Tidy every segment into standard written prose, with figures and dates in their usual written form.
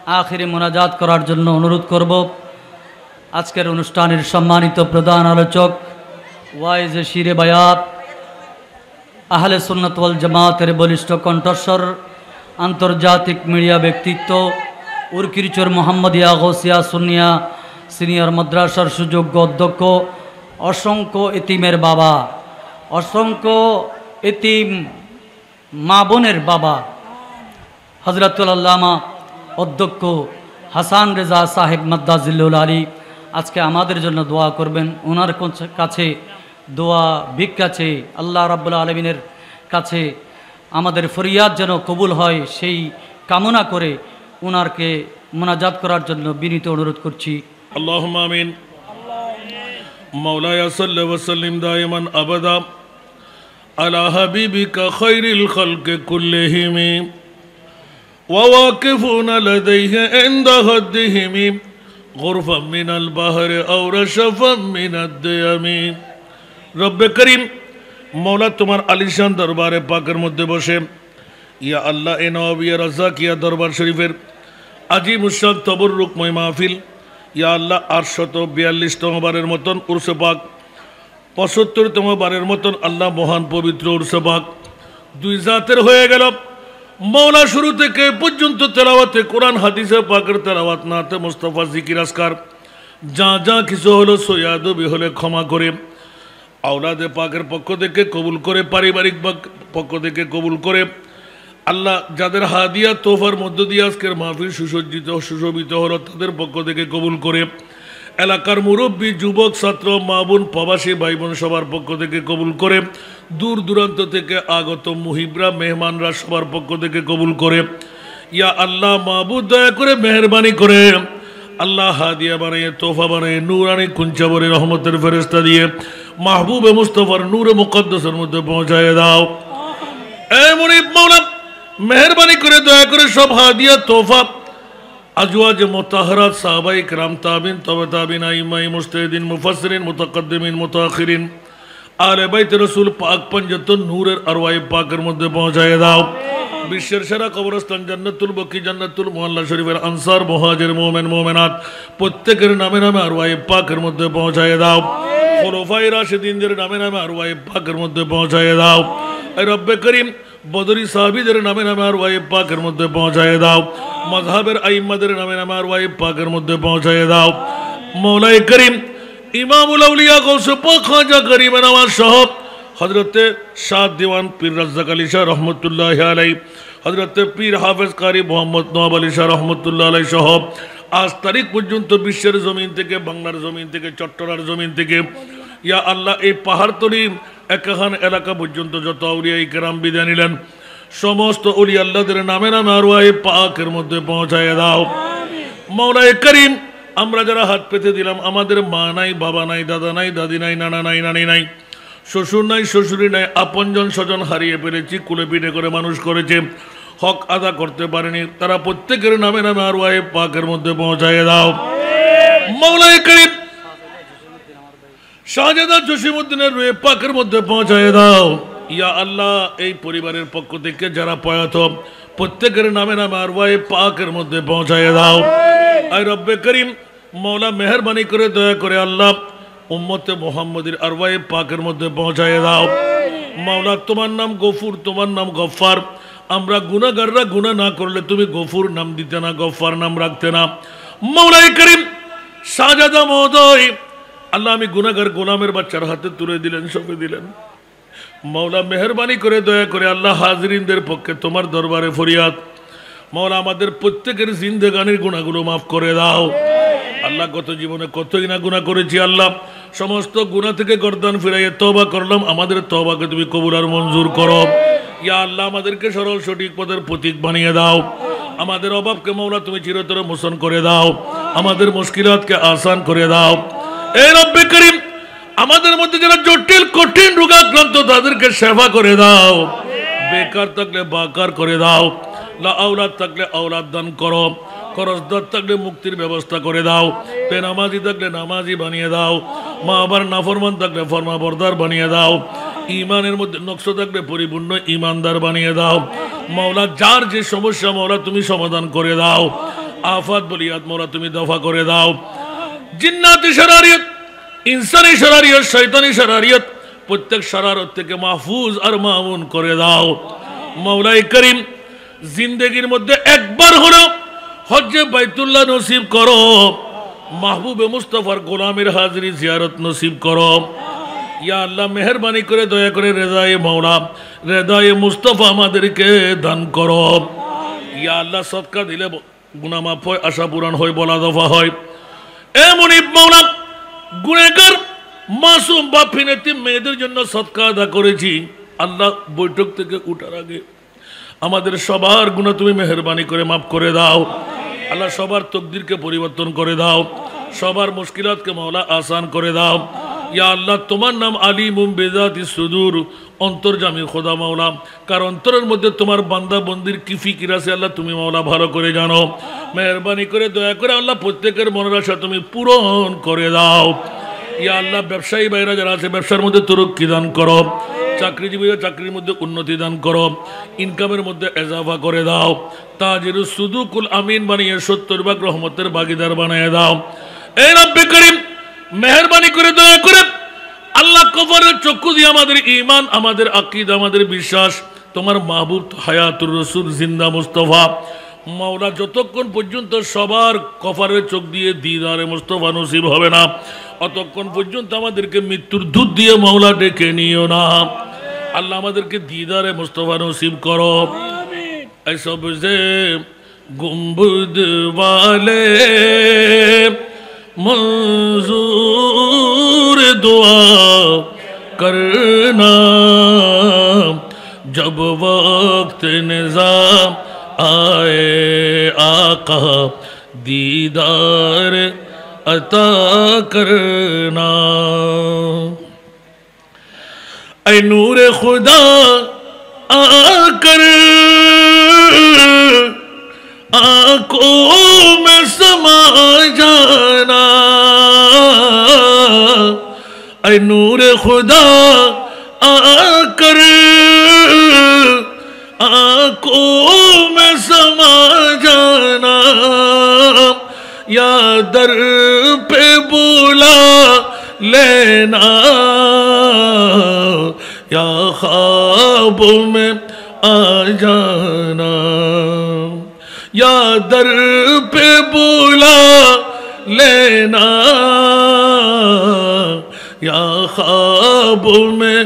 আখিরি মোনাজাত করার জন্য অনুরোধ করব। আজকের অনুষ্ঠানের সম্মানিত প্রধান আলোচক ওয়াইজ শিরে বায়াত আহলে সুন্নাত ওয়াল জামাতের বলিষ্ঠ কণ্ঠস্বর, আন্তর্জাতিক মিডিয়া ব্যক্তিত্ব, উরকিরচর মোহাম্মদিয়া গৌসিয়া সুন্নিয়া সিনিয়র মাদ্রাসার সুযোগ্য অধ্যক্ষ, অসংখ্য এতিমের বাবা, অসংখ্য এতিম মা বোনের বাবা হযরতুল আল্লামা অধ্যক্ষ হাসান রেজা সাহেব মাদ্দাজিল্লুল আলী আজকে আমাদের জন্য দোয়া করবেন। ওনার কাছে দোয়া ভিক্ষা চেয়ে আল্লাহ রাব্বুল আলামিনের কাছে আমাদের ফরিয়াদ যেন কবুল হয় সেই কামনা করে ওনারকে মোনাজাত করার জন্য বিনীত অনুরোধ করছি। আল্লাহুম্মা আমিন। মাওলায়া সাল্লি ওয়া সাল্লিম দাইমান আবাদা আলা হাবিবিকা খায়রিল খালকি কুল্লিহিম ওয়া ওয়াকিফুনা লাদাইহি ইনদা হাদ্দিহিম গুরফাম মিনাল বাহরি আও রাশফাম মিনাদ দিয়ামি। রব্বে করিম, মৌলা তোমার আলিশান দরবারে পাকের মধ্যে বসে ইয়া আল্লাহ এ নওয়াবিয়া রাজাকিয়া দরবার শরীফের আজি মুশাক তবরুকময় মাহফিল ইয়া আল্লাহ 842তম বারের মতন উরসে পাক, 75তম বারের মতন আল্লাহ মহান পবিত্র উরসে পাক দুই জাতের হয়ে গেল। মৌলা শুরু থেকে পর্যন্ত তেলাওয়াতে কোরআন হাদিসে পাকের তেলাওয়াত নাতে মুস্তাফা জিকির আসকার যা যা কিছু হলো সৈয়াদবি হলে ক্ষমা করে আওলাদে পাকের পক্ষ থেকে কবুল করে, পারিবারিক পক্ষ থেকে কবুল করে আল্লাহ যাদের হাদিয়া তোফার মধ্য দিয়ে আজকের মাহফিল সুসজ্জিত সুশোভিত হলো তাদের পক্ষ থেকে কবুল করে, এলাকার মুরব্বী যুবক ছাত্র মা বোন প্রবাসী ভাই বোন সবার পক্ষ থেকে কবুল করে, দূর দূরান্ত থেকে আগত মুহিবরা মেহমানরা সবার পক্ষ থেকে কবুল করে। ইয়া আল্লাহ মাহবুদ দয়া করে মেহরবানি করে আল্লাহ হাদিয়া বানিয়ে তোফা বানিয়ে নূরানি কুঞ্চাবরে রহমতের ফেরেশতা দিয়ে মাহবুবে মুস্তফার নূরে মুকদ্দাসের মধ্যে পৌঁছায় দাও। এ মুনিব মাওলা, মেহরবানি করে দয়া করে সব হাদিয়া তোফা আজওয়াজ মুতাহহারাত সাহাবায়ে কিরাম তাবিন তবে তাবিন আইমায়ে মুজতাহিদিন মুফাসসিরিন মুতাকদ্দিমিন মুতাআখিরিন আলে বাইত রাসূল পাক পঞ্জতন নূরের আরওয়ায়ে পাকের মধ্যে পৌঁছায় দাও। বিশ্বের সেরা কবরস্থান জান্নাতুল বকি জান্নাতুল মুআল্লা শরীফের আনসার মুহাজির মুমিন মুমিনাত প্রত্যেকের নামে নামে আরওয়ায়ে পাকের মধ্যে পৌঁছায় দাও। খুলাফায়ে রাশিদিনদের নামে নামে আরওয়ায়ে পাকের মধ্যে পৌঁছায় দাও। এ রব্বে করিম, বদরি সাহাবীদের নামে নামে আরওয়ায়ে পাকের মধ্যে পৌঁছায় দাও। মাযহাবের আইম্মাদের নামে নামে আরওয়ায়ে পাকের মধ্যে পৌঁছায় দাও। মওলায়ে করিম, ইমামুল আউলিয়া গৌসে পাক খাজা করিম নওয়াজ সাহেব হযরতে শাহ দিওয়ান পীর রাজ্জাক আলী শাহ রহমতুল্লাহ আলাইহি, হযরতে পীর হাফেজ কারি মোহাম্মদ নওয়াব আলী শাহ রহমতুল্লাহ আলাইহি সহ আজ তারিখ পর্যন্ত বিশ্বের জমিন থেকে, বাংলার জমিন থেকে, চট্টগ্রামের জমিন থেকে ইয়া আল্লাহ এই পাহাড়তলি একাখান এলাকা পর্যন্ত যত আউলিয়ায়ে কেরাম বিদায় নিলেন সমস্ত ওলি আল্লাহদের নামে নামে আরওয়ায়ে পাকের মধ্যে পৌঁছায় দাও। মাওলায়ে করিম, আমরা যারা হাত পেতে দিলাম আমাদের মা নাই, বাবা নাই, দাদা নাই, দাদি নাই, নানা নাই, নানি নাই, শ্বশুর নাই, শ্বশুরি নাই, আপনজন স্বজন হারিয়ে ফেলেছি, কুলে পিঠে করে মানুষ করেছে, হক আদা করতে পারেনি, তারা প্রত্যেকের নামে নামে আরওয়ায়ে পাকের মধ্যে পৌঁছায় দাও। মাওলায়ে করিম, শাহজাদা জসিমউদ্দিনের রূহে পাকের মধ্যে পৌঁছায় দাও। ইয়া আল্লাহ, এই পরিবারের পক্ষ থেকে যারা প্রয়াত প্রত্যেকের নামে নামে আরওয়ায়ে পাকের মধ্যে পৌঁছায় দাও। আয় রব্বে করিম, মওলা মেহরবানি করে দয়া করে আল্লাহ উম্মতে মুহাম্মদীর আরওয়ায়ে পাকের মধ্যে পৌঁছায় দাও। মাওলা, তোমার নাম গফুর, তোমার নাম গফফার, আমরা গুনাহগাররা গুনাহ না করলে তুমি গফুর নাম দিতে না, গফফার নাম রাখতে না। মাওলায়ে করিম, শাহজাদা মহোদয় আল্লাহ আমি গুনাহগার গোলামের বাচ্চার হাতে তুলে দিলেন, সঁপে দিলেন। মাওলা মেহরবানি করে দয়া করে আল্লাহ হাজিরিনদের পক্ষে তোমার দরবারে ফরিয়াদ, মাওলা আমাদের প্রত্যেকের জিন্দেগানির গুনাহগুলো মাফ করে দাও। আল্লাহ গত জীবনে কতই না গুনাহ করেছি, আল্লাহ সমস্ত গুনাহ থেকে গর্দান ফিরাইয়ে তওবা করলাম, আমাদের তওবাকে তুমি কবুল আর মঞ্জুর করো। ইয়া আল্লাহ আমাদেরকে সরল সঠিক পথের প্রতীক বানিয়ে দাও, আমাদের অভাবকে মাওলা তুমি চিরতরে মোচন করে দাও, আমাদের মুশকিলাতকে আসান করে দাও। এ রব্বে করিম, আমাদের মধ্যে যারা জটিল কঠিন রোগাক্রান্ত তাদেরকে সেবা করে দাও, বেকার থাকলে বাকার করে দাও, লা আওলাদ থাকলে আওলাদ দান করো, খরচদার থাকলে মুক্তির ব্যবস্থা করে দাও, বেনামাজি থাকলে নামাজি বানিয়ে দাও, মা আবার নাফরমান থাকলে ফরমাবরদার বানিয়ে দাও, ইমানের মধ্যে নকশ থাকলে পরিপূর্ণ ইমানদার বানিয়ে দাও। মাওলা যার যে সমস্যা মাওলা তুমি সমাধান করে দাও। আফাত বলিয়াত মৌলা তুমি দফা করে দাও। জিন্নাতি শারারিয়ত, ইনসানি শারারিয়ত, শয়তানি শারারিয়ত, প্রত্যেক শারারত থেকে মাহফুজ আর মামুন করে দাও। মৌলাই করিম, জিন্দগির মধ্যে একবার হলো হজ্জে বাইতুল্লাহ নসিব করো, মাহবুবে মুস্তাফার গোলামের হাজরি জিয়ারত নসিব করো। ইয়া আল্লাহ মেহরবানি করে দয়া করে রেজায়ে মাওলা, রেজায়ে মুস্তাফা আমাদেরকে দান করো। ইয়া আল্লাহ সদকা দিলে গুনাহ মাফ হয়, আশা পূরণ হয়, বলা দফা হয়। এ মুনিব মাওলা, গুনাহগার মাসুম বা ফিনেতিম মেয়েদের জন্য সদকা আদা করেছি। আল্লাহ বৈঠক থেকে উঠার আগে আমাদের সবার গুনাহ তুমি মেহরবানি করে মাফ করে দাও। আল্লাহ সবার তকদিরকে পরিবর্তন করে দাও, সবার মুশকিলাতকে মাওলা আসান করে দাও। ইয়া আল্লাহ তোমার নাম আলিমুম বিযাতিস সুদূর, অন্তর্যামী খোদা মাওলা, কার অন্তরের মধ্যে তোমার বান্দা বন্দির কি ফিকির আছে আল্লাহ তুমি মাওলা ভালো করে জানো। মেহরবানি করে দয়া করে আল্লাহ প্রত্যেকের মনের আশা তুমি পূরণ করে দাও। ইয়া আল্লাহ ব্যবসায়ী ভাইরা যারা আছে ব্যবসার মধ্যে তরক্কি দান করো, চাকরিজীবীরা চাকরির মধ্যে উন্নতি দান করো, ইনকামের মধ্যে এজাফা করে দাও, তাজির সুদুকুল আমিন বানিয়ে 70 ভাগ রহমতের ভাগিদার বানিয়ে দাও। এই রব্বে করিম মেহরবানি করে দয়া করে আল্লাহ কবরের চক্ষু দিয়ে আমাদের ঈমান, আমাদের আকীদা, আমাদের বিশ্বাস তোমার মাহবুব হায়াতুর রাসূল জিন্দা মুস্তাফা মাওলা যতক্ষণ পর্যন্ত সবার কফারের চোখ দিয়ে দিদারে মুস্তাফা নসিব হবে না, অতক্ষণ পর্যন্ত আমাদেরকে মৃত্যুর দুধ দিয়ে মাওলা ডেকে নিও না। আল্লাহ আমাদেরকে দিদারে মুস্তাফা নসিব করো। এসব যে গুম্বুদ वाले मंजूर दुआ करना, जब वक्त निज़ाम आए आका दीदार अता करना। ऐ नूर खुदा आकर आंखों में समा जाना, ऐ नूर खुदा आकर आंखों में समा जाना, या दर पे बुला लेना, या ख्वाब में आ जाना, या दर पे बुला लेना, या ख्वाब में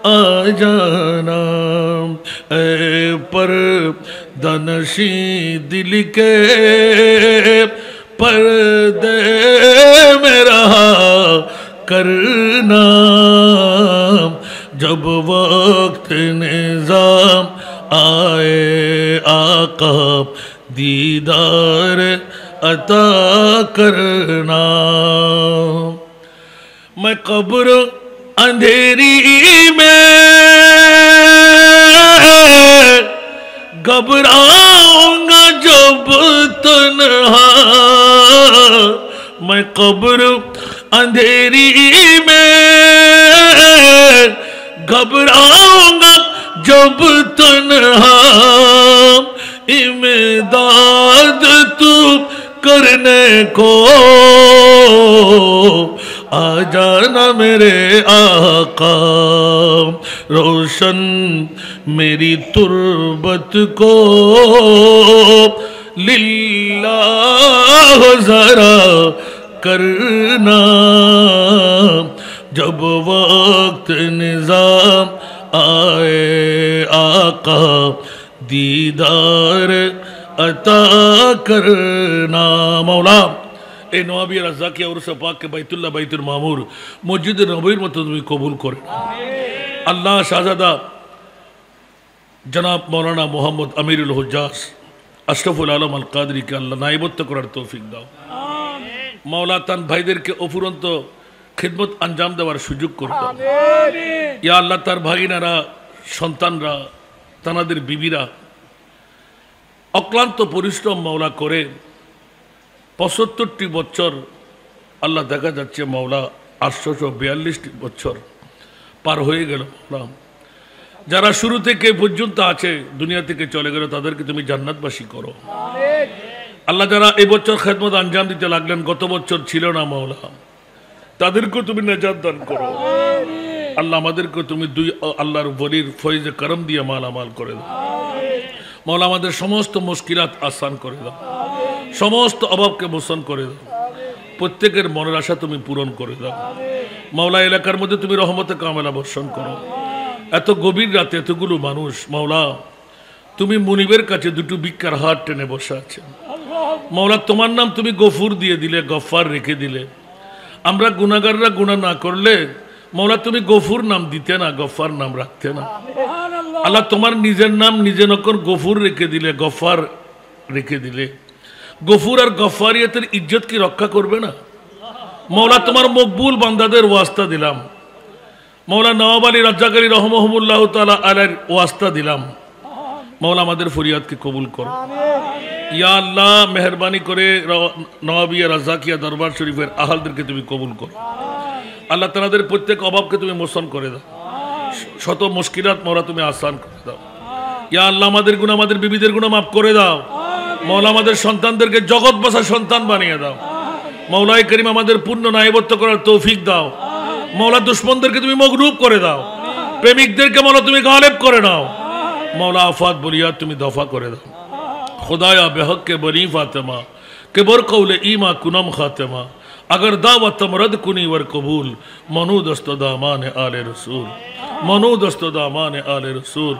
आ जाना। ऐ पर्दनशी दिल के पर्दे में रहा करना, जब वक्त निज़ाम आए आका दीदार अता करना। मैं कब्र अंधेरी में घबराऊंगा जब तन्हा, मैं कब्र अंधेरी में घबराऊंगा जब तन्हा, इमदाद तू करने को आ जाना मेरे आका, रोशन मेरी तुर्बत को लिल्लाह जरा करना, जब वक्त निज़ाम आए आका दीदार अता करना। मौला এই নওয়াবী রাজ্জাকিয়া উরস পাককে বাইতুল্লাহ বাইতুল মামুর মসজিদ নববীর মতো তুমি কবুল করে আল্লাহ শাহজাদা জনাব মৌলানা মোহাম্মদ আমিরুল হুজ্জাজ আশরাফুল আলম আল কাদরিকে আল্লাহ নাইবত্ব করার তৌফিক দাও। মাওলা তান ভাইদেরকে অফুরন্ত খিদমত আঞ্জাম দেওয়ার সুযোগ করে দাও। ইয়া আল্লাহ তার ভাগিনারা, সন্তানরা, তানাদের বিবিরা অক্লান্ত পরিশ্রম মাওলা করে ৭৫টি বছর আল্লাহ দেখা যাচ্ছে মাওলা ৮৪২টি বছর পার হয়ে গেল। মাওলা যারা শুরু থেকে পর্যন্ত আছে দুনিয়া থেকে চলে গেল তাদেরকে তুমি জান্নাতবাসী করো। আল্লাহ যারা এবছর খেদমত আঞ্জাম দিতে লাগলেন, গত বছর ছিল না মাওলা, তাদেরকেও তুমি নাজাত দান করো। আল্লাহ আমাদেরকে তুমি দুই আল্লাহর ওলির ফয়জে করম দিয়ে মালামাল করে দাও। মাওলা আমাদের সমস্ত মুশকিলাত আসান করে দাও, সমস্ত অভাবকে মোচন করে দাও, প্রত্যেকের মনের আশা তুমি পূরণ করে দাও। মাওলা এলাকার মধ্যে তুমি রহমতে কামেলা বর্ষণ করো। এত গভীর রাতে এতগুলো মানুষ, মাওলা তুমি মুনিবের কাছে দুটো ভিক্ষার হাত টেনে বসে আছেন। মাওলা তোমার নাম তুমি গফুর দিয়ে দিলে, গফফার রেখে দিলে। আমরা গুনাহগাররা গুনাহ না করলে মাওলা তুমি গফুর নাম দিতে না, গফফার নাম রাখতে না। আল্লাহ তোমার নিজের নাম নিজে নকর গফুর রেখে দিলে, গফফার রেখে দিলে। গফুর আর গফফারিয়তের ইজ্জত কি রক্ষা করবে না? মাওলা তোমার মকবুল বান্দাদের ওয়াস্তা দিলাম। মাওলা নওয়াব আলী রাজ্জাক আলী রহমহুল্লাহ তাআলা আলাইহির ওয়াস্তা দিলাম। মাওলা আমাদের ফরিয়াদকে কবুল করো। ইয়া আল্লাহ মেহরবানি করে নওয়াবিয়া রাজ্জাকিয়া দরবার শরীফের আহালদেরকে তুমি কবুল করো। আল্লাহ তাদের প্রত্যেক অভাবকে তুমি মোচন করে দাও, শত মুশকিলাত মাওলা তুমি আসান করে দাও। ইয়া আল্লাহ আমাদের গুনাহ, আমাদের বিবিদের গুনাহ মাফ করে দাও। মাওলা আমাদের সন্তানদেরকে জগৎ বসা সন্তান বানিয়ে দাও। মাওলাই করিম আমাদের পূর্ণ নাইবত্ব করার তৌফিক দাও। মাওলা দুশমনদেরকে তুমি মগরুব করে দাও, প্রেমিকদেরকে মাওলা তুমি গালেব করে নাও। মাওলা আফাত বলিয়াত তুমি দফা করে দাও। खुदाया बेहक के बनी फातिमा के बर कौले ईमा कुनम खातिमा अगर दावत मरद कुनी वर कबूल मनु दस्तदामान आले रसूल, मनु दस्तदामान आले रसूल।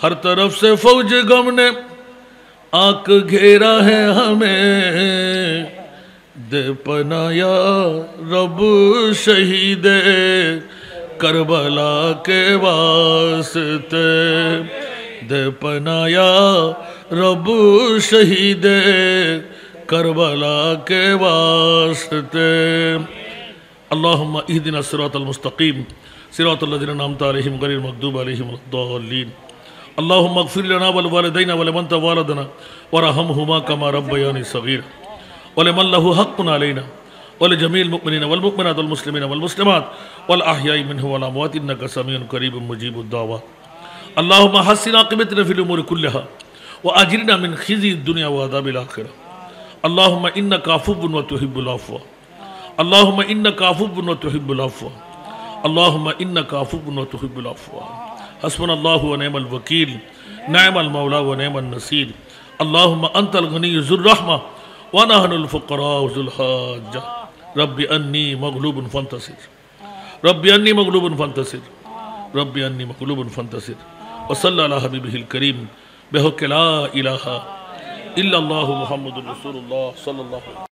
हर तरफ से फौज गम ने आक घेरा है हमें, दे पनाया रब शहीदे करबला के वास्ते, दे पनाया रब शहीदे करबला के वास्ते। अल्लाहुम्मा इहदिना सिरातल मुस्तकीम सिरातल लज़ीना अनअमता अलैहिम गैरिल मग़दूबि अलैहिम वलद्दाल्लीन। अल्लाहुम्मा इग़फिर लना व लिवालिदैना व लिमन तवल्लदना वरहमहुमा कमा रब्बयानी सगीरा व लिमन लहु हक़्क़ुन अलैना व लिजमील मुमिनीना वल मुमिनात वल मुस्लिमीना वल मुस्लिमात वल अहयाई मिनहुम वल अमवात इन्नका समीउन करीबुम मुजीबुद दावात। अल्लाहुम्मा हस्सिन आक़िबतना फ़िल उमूरि कुल्लिहा व अजिरना मिन खिज़्यि दुनिया व अज़ाबिल आखिरह। अल्लाहुम्मा इन्नका अफ़ुव्वुन व तुहिब्बुल अफ़्व, अल्लाहुम्मा इन्नका अफ़ुव्वुन व तुहिब्बुल अफ़्व, अल्लाहुम्मा इन्नका अफ़ुव्वुन व तुहिब्बुल अफ़्व। हस्बुनल्लाहु व निअमल वकील, निअमल मौला व निअमन नसीर। अल्लाहुम्मा अंतल गनिय्यु ज़ुर रहमा व नहनुल फ़ुक़राउ ज़ुल हाज्जा। रब्बि अन्नी मग़लूबुन फ़ंतसिर, रब्बि अन्नी मग़लूबुन फ़ंतसिर, रब्बि अन्नी मग़लूबुन फ़ंतसिर। व सल्लल्लाहु अला हबीबिहिल करीम बेहक़ ला इलाहा इल्लल्लाहु मुहम्मदुर रसूलुल्लाह सल्लल्लाहु